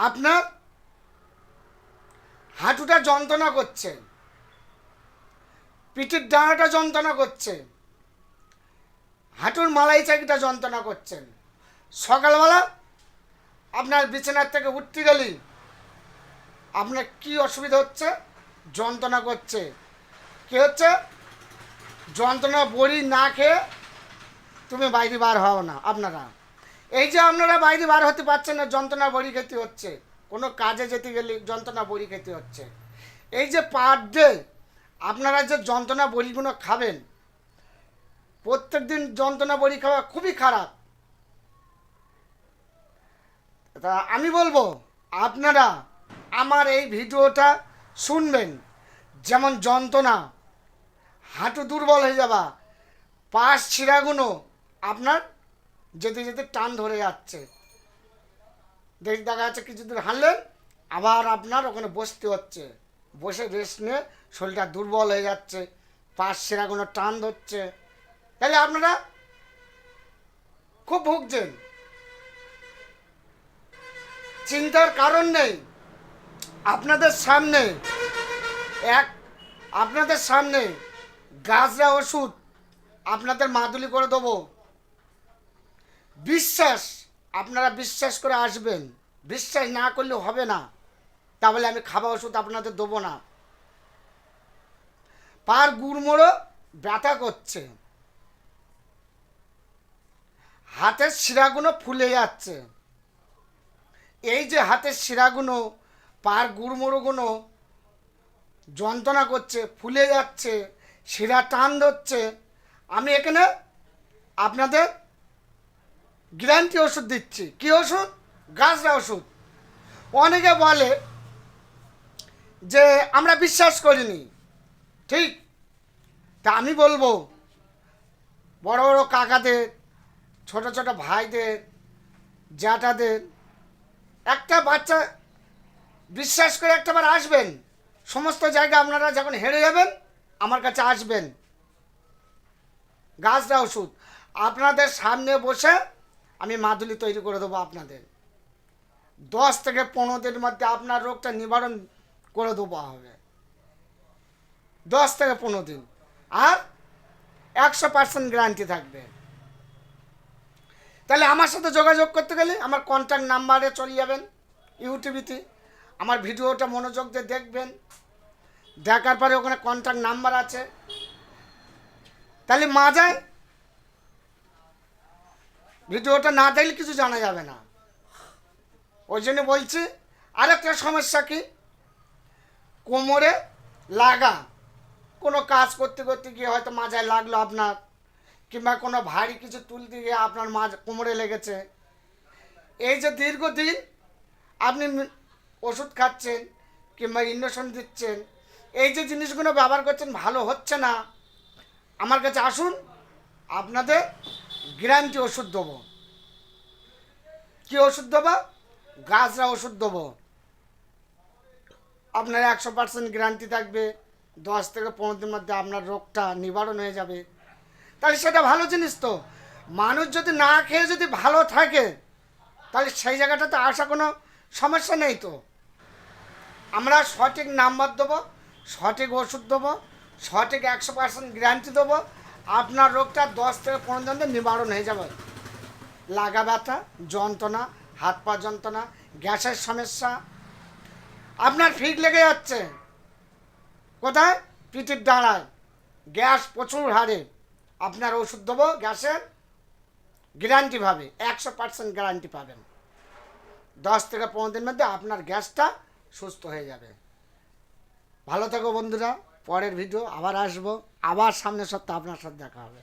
আপনার হাঁটুটা যন্ত্রণা করছে, পিঠের ডাঁড়াটা যন্ত্রণা করছে, হাঁটুর মালাই চাকিটা যন্ত্রণা করছেন, সকালবেলা আপনার বিছানার থেকে উঠতে গেলেই আপনার কি অসুবিধা হচ্ছে? যন্ত্রণা করছে। কি হচ্ছে? যন্ত্রণা বড়ি না খেয়ে তুমি বাইরে বার হও না। আপনারা এই যে আপনারা বাইরে বার হতে পারছেন না, যন্ত্রণা বড়ি খেতে হচ্ছে। কোনো কাজে যেতে গেলে যন্ত্রণা বড়ি খেতে হচ্ছে। এই যে পার ডে আপনারা যে যন্ত্রণা বড়িগুলো খাবেন, প্রত্যেক দিন যন্ত্রণা বড়ি খাওয়া খুবই খারাপ। তা আমি বলবো আপনারা আমার এই ভিডিওটা শুনবেন। যেমন যন্ত্রণা, হাঁটু দুর্বল হয়ে যাবা, পাশ ছিঁড়াগুলো আপনার যেতে যেতে টান ধরে যাচ্ছে, দেখা যাচ্ছে কিছুদিন হাঁটলেন আবার আপনার ওখানে বসতে হচ্ছে, বসে রেস্ট নিয়ে শরীরটা দুর্বল হয়ে যাচ্ছে, পাশ ছিঁড়াগুলো টান ধরছে, তাহলে আপনারা খুব ভুগছেন। চিন্তার কারণ নেই। আপনাদের সামনে গাছরা ওষুধ আপনাদের মাদুলি করে দেবো। আপনারা বিশ্বাস করে আসবেন। বিশ্বাস না করলে হবে না, তাহলে আমি খাওয়া ওষুধ আপনাদের দেবো না। পার গুড়মোড়ো ব্যথা করছে, হাতের শিরাগুলো ফুলে যাচ্ছে। এই যে হাতের শিরাগুলো, পার গুড়মোড়োগুলো যন্ত্রণা করছে, ফুলে যাচ্ছে, শিরা টান ধরছে, আমি এখানে আপনাদের গ্যারান্টি ওষুধ দিচ্ছি। কি ওষুধ? গাছরা ওষুধ। অনেকে বলে যে আমরা বিশ্বাস করিনি, ঠিক। তা আমি বলবো বড় বড় কাকাদের, ছোট ছোট ভাইদের, জ্যাঠাদের, একটা বাচ্চা বিশ্বাস করে একটাবার আসবেন। সমস্ত জায়গা আপনারা যখন হেরে যাবেন আমার কাছে আসবেন। গাছরা ওষুধ আপনাদের সামনে বসে আমি মাদুলি তৈরি করে দেবো। আপনাদের 10 থেকে 15 দিনের মধ্যে আপনার রোগটা নিবারণ করে দেবো হবে। 10 থেকে 15 দিন, আর 100% গ্যারান্টি থাকবে। তাহলে আমার সাথে যোগাযোগ করতে গেলে আমার কন্ট্যাক্ট নাম্বারে চলে যাবেন। ইউটিউবেতে আমার ভিডিওটা মনোযোগ দিয়ে দেখবেন। দেখার পরে ওখানে কন্ট্যাক্ট নাম্বার আছে। তাহলে মাজায় ভিডিওটা না দেখলে কিছু জানা যাবে না। ওই জন্য বলছি। আরেকটা সমস্যা কি? কোমরে লাগা, কোনো কাজ করতে করতে গিয়ে হয়তো মাজায় লাগলো আপনার, কিংবা কোনো ভারী কিছু তুলতে গিয়ে আপনার কোমরে লেগেছে। এই যে দীর্ঘদিন আপনি ওষুধ খাচ্ছেন কিংবা ইঞ্জেকশন দিচ্ছেন, এই যে জিনিসগুলো ব্যবহার করছেন, ভালো হচ্ছে না, আমার কাছে আসুন, আপনাদের গ্যারান্টি ওষুধ দেবো। কি ওষুধ দেবো? গাছরা ওষুধ দেবো। আপনার 100% গ্যারান্টি থাকবে। 10 থেকে 15 দিনের মধ্যে আপনার রোগটা নিবারণ হয়ে যাবে। তাহলে সেটা ভালো জিনিস তো। মানুষ যদি না খেয়ে যদি ভালো থাকে, তাহলে সেই জায়গাটাতে আসা কোনো সমস্যা নেই তো। আমরা সঠিক নাম্বার দেবো, সঠিক ওষুধ দেবো, সঠিক 100% গ্যারান্টি দেবো। আপনার রোগটা 10 থেকে 15 দিনের মধ্যে নিবারণ হয়ে যাবে। লাগা ব্যথা, যন্ত্রণা, হাত পা যন্ত্রণা, গ্যাসের সমস্যা, আপনার ফিট লেগে যাচ্ছে কোথায়? পিঠের ডাঁড়ায়, গ্যাস প্রচুর হারে, আপনার ওষুধ দেবো গ্যাসের গ্যারান্টিভাবে। 100% গ্যারান্টি পাবেন। 10 থেকে 15 দিনের মধ্যে আপনার গ্যাসটা সুস্থ হয়ে যাবে। ভালো থাকো বন্ধুরা। পরের ভিডিও আবার আসবো, আবার সামনের সপ্তাহে আপনার সাথে দেখা হবে।